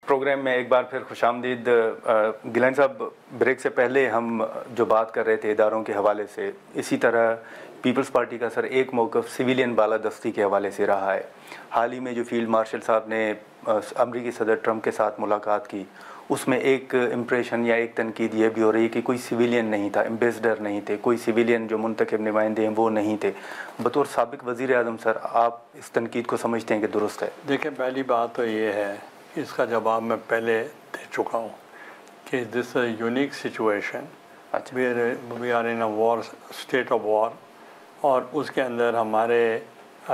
Programme میں ایک بار پھر خوش آمدید. گیلانی صاحب, بریک سے پہلے ہم جو بات کر رہے تھے اداروں کے حوالے سے, اسی طرح پیپلز پارٹی کا سر ایک موقف سویلین بالادستی کے حوالے سے رہا ہے. حال ہی میں جو فیلڈ مارشل صاحب نے امریکی صدر ٹرمپ کے ساتھ ملاقات کی, اس میں ایک امپریشن یا ایک تنقید یہ بھی ہو رہی ہے کہ کوئی سویلین نہیں تھا, ایمبیسڈر نہیں تھے, کوئی سویلین جو منتخب نمائندے ہیں وہ نہیں تھے. بطور سابق وزیر اعظم سر, آپ اس تنقید کو سمجھتے ہیں کہ درست ہے؟ دیکھیں, پہلی بات تو یہ ہے, اس کا جواب میں پہلے دے چکا ہوں کہ this a unique situation, we are in a war, state of war, اور اس کے اندر ہمارے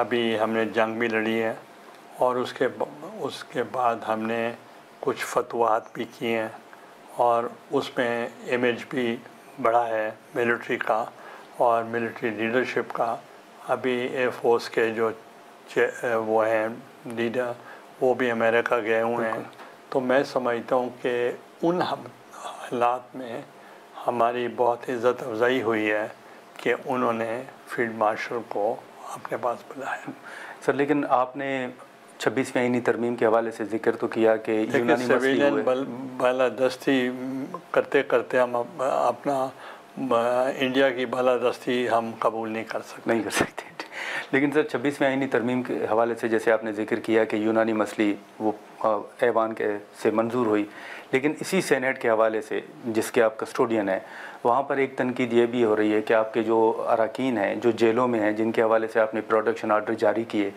ابھی ہم نے جنگ بھی لڑی ہے, اور اس کے بعد ہم نے کچھ فتوحات بھی کیے ہیں, اور اس میں امیج بھی بڑھا ہے ملٹری کا اور ملٹری لیڈرشپ کا. ابھی ایئر فورس کے جو وہ ہیں لیڈر, وہ بھی امریکہ گئے ہوئے ہیں. تو میں سمجھتا ہوں کہ ان حالات میں ہماری بہت عزت افزائی ہوئی ہے کہ انہوں نے فیلڈ مارشل کو اپنے پاس بلایا. سر لیکن آپ نے 26ویں آئینی ترمیم کے حوالے سے ذکر تو کیا کہ یونانی سویلین بالادستی کرتے کرتے ہم اپنا انڈیا کی بالادستی ہم قبول نہیں کر سکتے. لیکن سر 26ویں آئینی ترمیم کے حوالے سے جیسے آپ نے ذکر کیا کہ یونانی مسئلہ وہ ایوان سے منظور ہوئی, لیکن اسی سینیٹ کے حوالے سے جس کے آپ کسٹوڈین ہیں, وہاں پر ایک تنقید یہ بھی ہو رہی ہے کہ آپ کے جو اراکین ہیں جو جیلوں میں ہیں, جن کے حوالے سے آپ نے پروڈکشن آرڈر جاری کیے,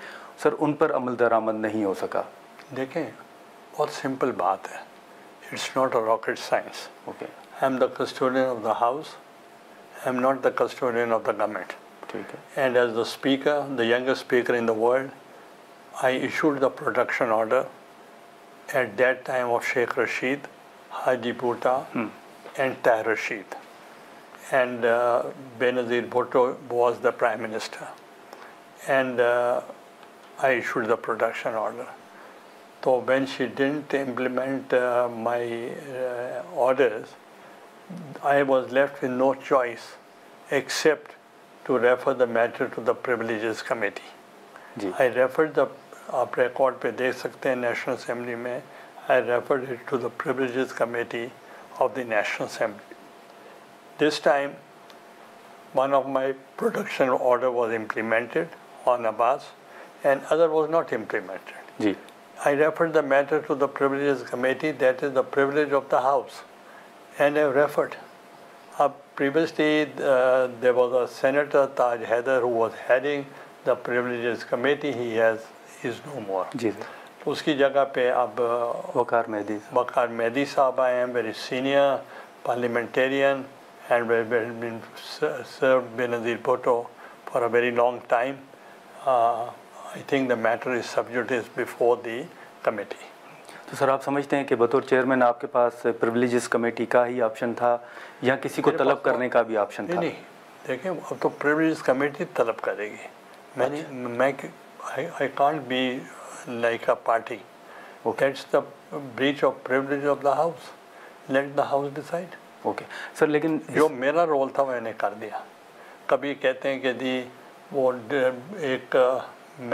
سر ان پر عمل درآمد نہیں ہو سکا. دیکھیں, بہت سمپل بات ہے, it's not a rocket science. Okay, I am the custodian of the house, I am not the custodian of the government. ٹھیک ہے. And as the speaker, the youngest speaker in the world, I issued the production order at that time of Sheikh Rashid, Haji Bhutta, and Tahir Rashid. And Benazir Bhutto was the Prime Minister. And I issued the production order. So when she didn't implement my orders, I was left with no choice except to refer the matter to the Privileges Committee. I referred the, آپ record پہ دیکھ سکتے ہیں national assembly میں, I referred it to the Privileges Committee of the National Assembly. This time, one of my production order was implemented on Abbas and other was not implemented. I referred the matter to the Privileges Committee, that is the privilege of the House, and I referred. Previously, there was a Senator, Taj Haider, who was heading the Privileges Committee. He is no more. اس کی جگہ پہ اب وقار مہدی صاحب آئے ہیں, very senior parliamentarian, and been served Benazir Bhutto for a very long time. I think the matter is sub judice before the committee. تو سر آپ سمجھتے ہیں کہ بطور چیئرمین آپ کے پاس پریولیجز کمیٹی کا ہی آپشن تھا یا کسی کو طلب کرنے کا بھی آپشن تھا؟ نہیں, دیکھیں, اب تو پریولیجز کمیٹی طلب کرے گی. میں I can't be like a party. That's the breach of privilege of the House. Let the House decide. Okay sir, لیکن جو میرا رول تھا میں نے کر دیا. کبھی کہتے ہیں کہ جی وہ ایک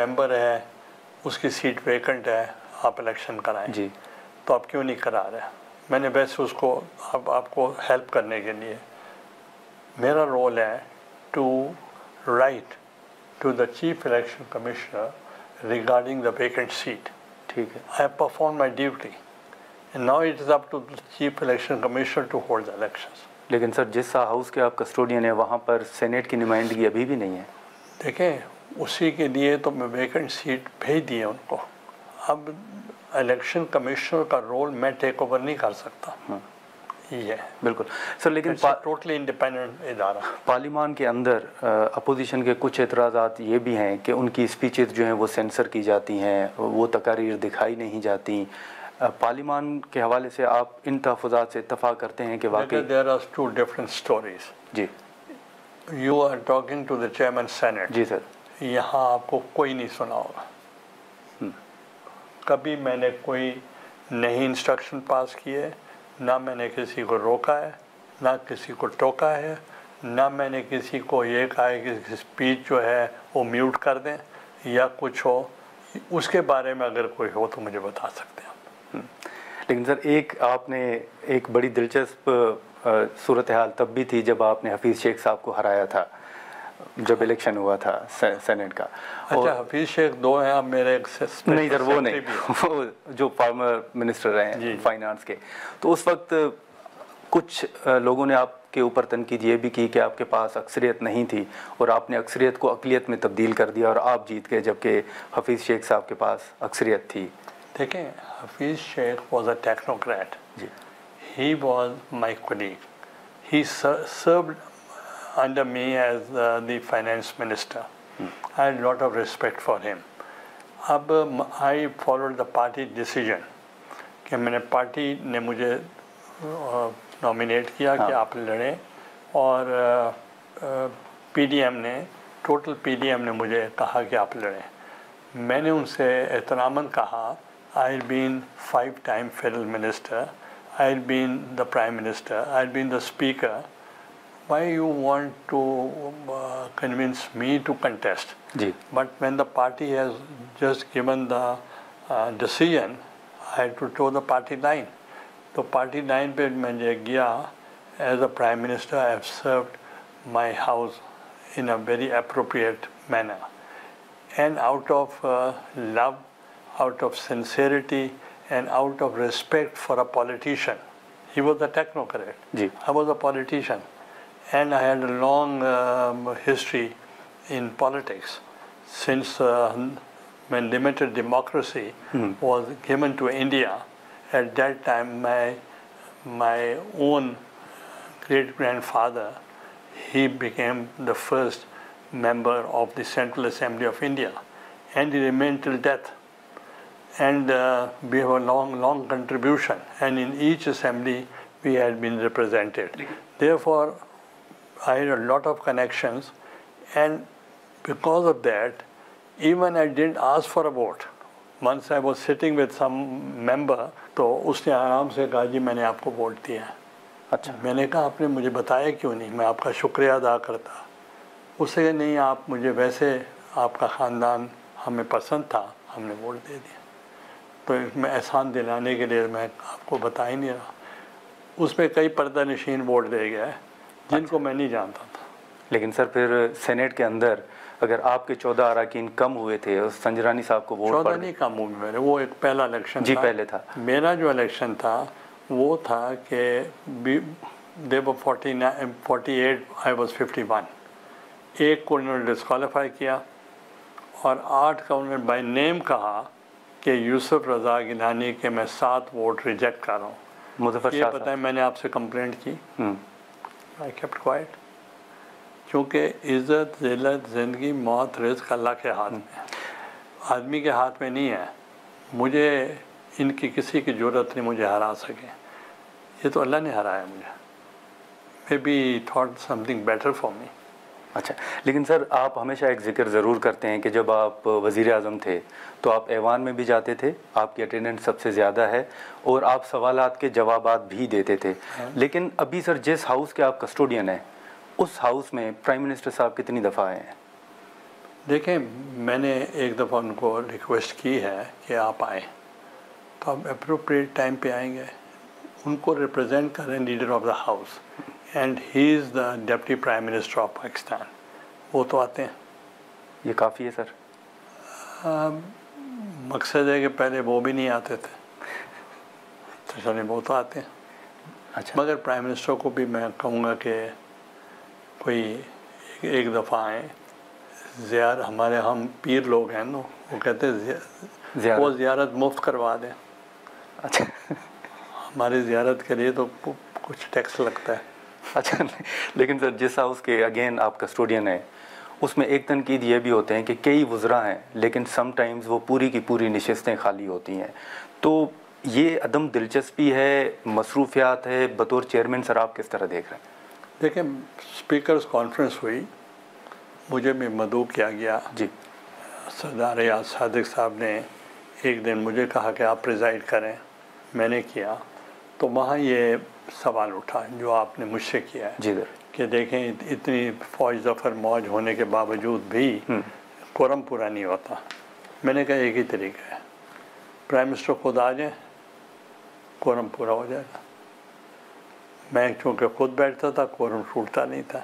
ممبر ہے, اس کی سیٹ ویکنٹ ہے, آپ الیکشن کرائیں. تو آپ کیوں نہیں کرا رہے؟ میں نے ویسے اس کو آپ کو ہیلپ کرنے کے لیے, میرا رول ہے to write to the chief election commissioner regarding the vacant seat. ٹھیک ہے. I have perform my duty and now it is up to the chief election commissioner to hold the elections. لیکن sir جس house کے آپ custodian ہیں وہاں پر senate کی نمائندگی ابھی بھی نہیں ہے. دیکھیں, اسی کے لیے تو میں ویکنٹ سیٹ بھیج دی ہے ان کو. اب الیکشن کمشنر کا رول میں ٹیک اوور نہیں کر سکتا. یہ ہے بالکل سر. لیکن ٹوٹلی انڈیپینڈنٹ ادارہ. پارلیمان کے اندر اپوزیشن کے کچھ اعتراضات یہ بھی ہیں کہ ان کی اسپیچز جو ہیں وہ سینسر کی جاتی ہیں, وہ تقاریر دکھائی نہیں جاتی. پارلیمان کے حوالے سے آپ ان تحفظات سے اتفاق کرتے ہیں کہ واقعی there are two different stories. G. You are talking to the chairman Senate. جی سر. یہاں آپ کو کوئی نہیں سنا ہوگا. کبھی میں نے کوئی نہیں انسٹرکشن پاس کیے, نہ میں نے کسی کو روکا ہے, نہ کسی کو ٹوکا ہے, نہ میں نے کسی کو یہ کہا ہے کہ اسپیچ جو ہے وہ میوٹ کر دیں یا کچھ ہو. اس کے بارے میں اگر کوئی ہو تو مجھے بتا سکتے ہیں. لیکن سر ایک آپ نے ایک بڑی دلچسپ صورتحال تب بھی تھی جب آپ نے حفیظ شیخ صاحب کو ہرایا تھا جب الیکشن ہوا تھا سینٹ کا. اچھا حفیظ شیخ دو ہیں اب میرے نہیں سر وہ نہیں, وہ جو فارمر منسٹر رہے ہیں فائنانس کے. تو اس وقت کچھ لوگوں نے آپ کے اوپر تنقید یہ بھی کی کہ آپ کے پاس اکثریت نہیں تھی اور آپ نے اکثریت کو اقلیت میں تبدیل کر دیا اور آپ جیت گئے جبکہ حفیظ شیخ صاحب کے پاس اکثریت تھی. دیکھیں Hafeez Sheikh was a technocrat. جی. He was my colleague. He served under me as the finance minister. I had a lot of respect for him. اب I followed the party decision کہ میں نے پارٹی نے مجھے نامینیٹ کیا کہ آپ لڑیں اور پی ڈی ایم نے ٹوٹل پی ڈی ایم نے مجھے کہا کہ آپ لڑیں. میں نے ان سے احتراماً کہا I had been 5-time federal minister. I had been the Prime Minister, I had been the Speaker. Why you want to convince me to contest? Ji. But when the party has just given the decision, I had to toe the party line. So party line pe main gaya as a Prime Minister. I have served my house in a very appropriate manner. And out of love, out of sincerity, and out of respect for a politician. He was a technocrat. Ji. I was a politician. And I had a long history in politics. Since when limited democracy was given to India, at that time my own great-grandfather, he became the first member of the Central Assembly of India. And he remained till death. And we have a long contribution, and in each assembly we had been represented. Therefore, I had a lot of connections, and because of that, even I didn't ask for a vote. Once I was sitting with some member, تو اس نے آرام سے کہا جی میں نے آپ کو vote دیا. اچھا. میں نے کہا آپ نے مجھے بتایا کیوں نہیں, میں آپ کا شکریہ ادا کرتا. اس سے نہیں, آپ مجھے ویسے آپ کا خاندان ہمیں پسند تھا, ہم نے ووٹ دے دیا. تو میں احسان دلانے کے لیے میں آپ کو بتا ہی نہیں رہا. اس میں کئی پردہ نشین ووٹ دے گیا ہے جن کو میں نہیں جانتا تھا. لیکن سر پھر سینیٹ کے اندر اگر آپ کے 14 اراکین کم ہوئے تھے اور سنجرانی صاحب کو ووٹ 14 نہیں کم ہوئے میرے, وہ ایک پہلا الیکشن جی پہلے تھا. میرا جو الیکشن تھا وہ تھا کہ they were 48, I was 51. ایک کو انہوں نے ڈسکوالیفائی کیا اور 8 کا انہوں نے بائی نیم کہا کہ یوسف رضا گیلانی کے میں 7 ووٹ ریجیکٹ کر رہا ہوں. مظفر یہ شاہ پتہ ہے میں نے آپ سے کمپلینٹ کی. I kept quiet. کیونکہ عزت, ذلت, زندگی, موت, رزق اللہ کے ہاتھ میں, آدمی کے ہاتھ میں نہیں ہے. مجھے ان کی کسی کی ضرورت نہیں مجھے ہرا سکے. یہ تو اللہ نے ہرایا مجھے. Maybe he thought something better for me. اچھا. لیکن سر آپ ہمیشہ ایک ذکر ضرور کرتے ہیں کہ جب آپ وزیر اعظم تھے تو آپ ایوان میں بھی جاتے تھے, آپ کی اٹینڈنس سب سے زیادہ ہے اور آپ سوالات کے جوابات بھی دیتے تھے. لیکن ابھی سر جس ہاؤس کے آپ کسٹوڈین ہیں اس ہاؤس میں پرائم منسٹر صاحب کتنی دفعہ آئے ہیں؟ دیکھیں میں نے ایک دفعہ ان کو ریکویسٹ کی ہے کہ آپ آئیں تو آپ اپروپریٹ ٹائم پہ آئیں گے. ان کو ریپرزینٹ کریں leader of the house, and he is the deputy prime minister of Pakistan. وہ تو آتے ہیں. یہ کافی ہے سر. مقصد ہے کہ پہلے وہ بھی نہیں آتے تھے تو چلیں وہ تو آتے ہیں. اچھا. مگر پرائم منسٹر کو بھی میں کہوں گا کہ کوئی ایک دفعہ آئیں. ہمارے ہم پیر لوگ ہیں نا, وہ کہتے ہیں وہ زیارت مفت کروا دیں. اچھا. ہماری زیارت کے لیے تو کچھ ٹیکس لگتا ہے. اچھا. لیکن سر جس ہاؤس کے اگین آپ کسٹوڈین ہیں اس میں ایک تنقید یہ بھی ہوتے ہیں کہ کئی وزراء ہیں لیکن سم ٹائمز وہ پوری کی پوری نشستیں خالی ہوتی ہیں. تو یہ عدم دلچسپی ہے, مصروفیات ہے, بطور چیئرمین سر آپ کس طرح دیکھ رہے ہیں؟ دیکھیں اسپیکرز کانفرنس ہوئی, مجھے بھی مدعو کیا گیا. جی. سردار ریاض صادق صاحب نے ایک دن مجھے کہا کہ آپ پریزائڈ کریں. میں نے کیا تو وہاں یہ سوال اٹھا جو آپ نے مجھ سے کیا ہے. جی سر. کہ دیکھیں اتنی فوج ظفر موج ہونے کے باوجود بھی قرم پورا نہیں ہوتا. میں نے کہا ایک ہی طریقہ ہے, پرائم منسٹر خود آ جائیں, quorum پورا ہو جائے گا. میں چونکہ خود بیٹھتا تھا quorum ٹوٹتا نہیں تھا.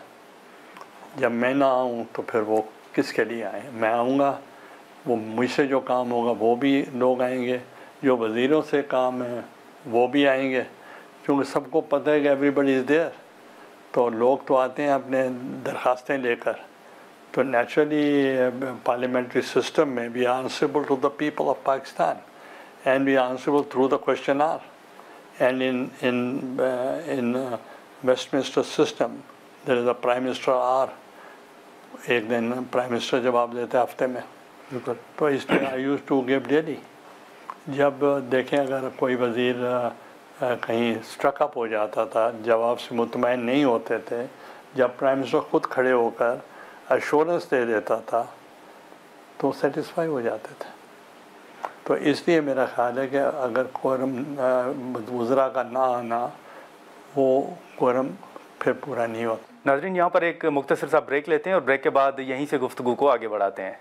جب میں نہ آؤں تو پھر وہ کس کے لیے آئیں؟ میں آؤں گا، وہ مجھ سے جو کام ہوگا وہ بھی لوگ آئیں گے، جو وزیروں سے کام ہے وہ بھی آئیں گے، کیونکہ سب کو پتہ ہے کہ ایوری بڈی از دیئر. تو لوگ تو آتے ہیں اپنے درخواستیں لے کر. تو نیچرلی پارلیمنٹری سسٹم میں we are answerable to the people of Pakistan and we are answerable through the question hour. And in Westminster system there is a prime minister hour. ایک دن پرائم منسٹر جواب دیتے ہیں ہفتے میں. تو اس لیے آئی یوز ٹو گیو ڈیلی. جب دیکھیں اگر کوئی وزیر کہیں اسٹرک اپ ہو جاتا تھا، جواب سے مطمئن نہیں ہوتے تھے، جب پرائم منسٹر خود کھڑے ہو کر ایشورنس دے دیتا تھا تو سیٹسفائی ہو جاتے تھے. تو اس لیے میرا خیال ہے کہ اگر quorum وزراء کا نہ آنا، وہ quorum پھر پورا نہیں ہوتا. ناظرین، یہاں پر ایک مختصر سا بریک لیتے ہیں اور بریک کے بعد یہیں سے گفتگو کو آگے بڑھاتے ہیں.